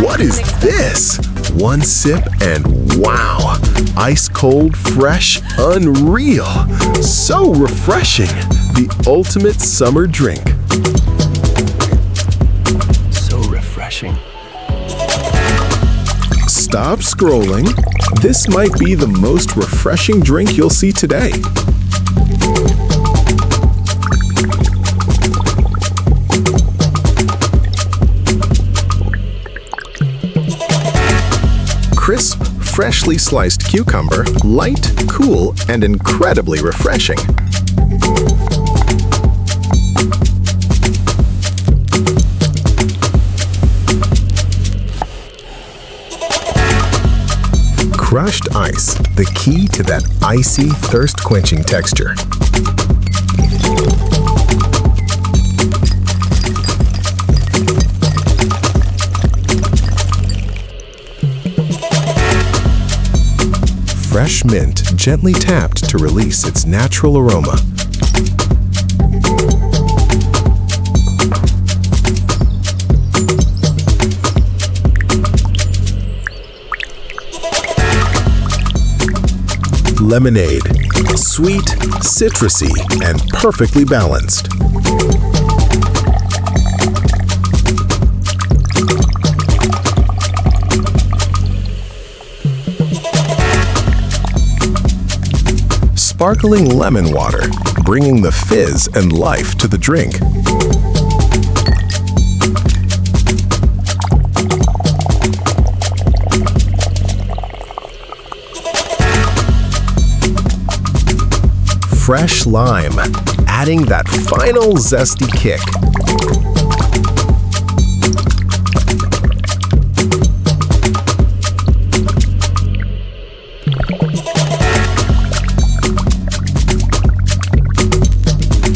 What is this? One sip and wow! Ice cold, fresh, unreal! So refreshing! The ultimate summer drink. So refreshing. Stop scrolling. This might be the most refreshing drink you'll see today. Crisp, freshly sliced cucumber, light, cool, and incredibly refreshing. Crushed ice, the key to that icy, thirst-quenching texture. Fresh mint gently tapped to release its natural aroma. Lemonade, sweet, citrusy, and perfectly balanced. Sparkling lemon water, bringing the fizz and life to the drink. Fresh lime, adding that final zesty kick.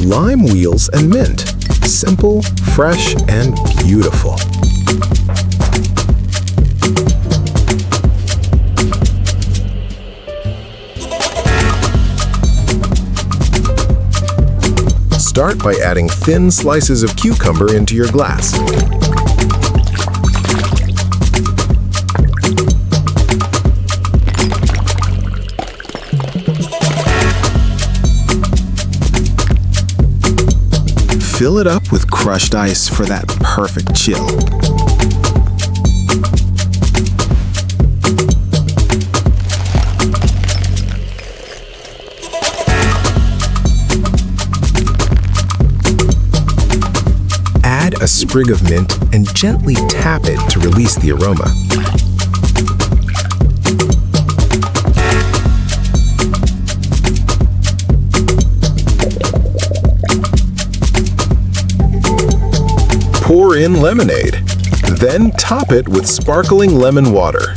Lime wheels and mint. Simple, fresh, and beautiful. Start by adding thin slices of cucumber into your glass. Fill it up with crushed ice for that perfect chill. Add a sprig of mint and gently tap it to release the aroma. Pour in lemonade, then top it with sparkling lemon water.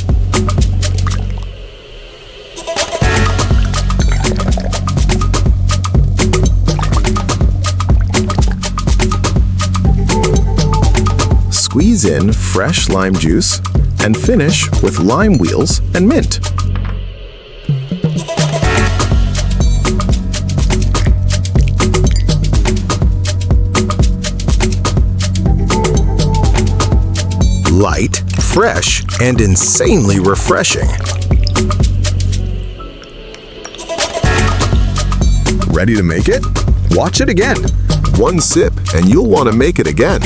Squeeze in fresh lime juice and finish with lime wheels and mint. Light, fresh, and insanely refreshing. Ready to make it? Watch it again. One sip and you'll want to make it again.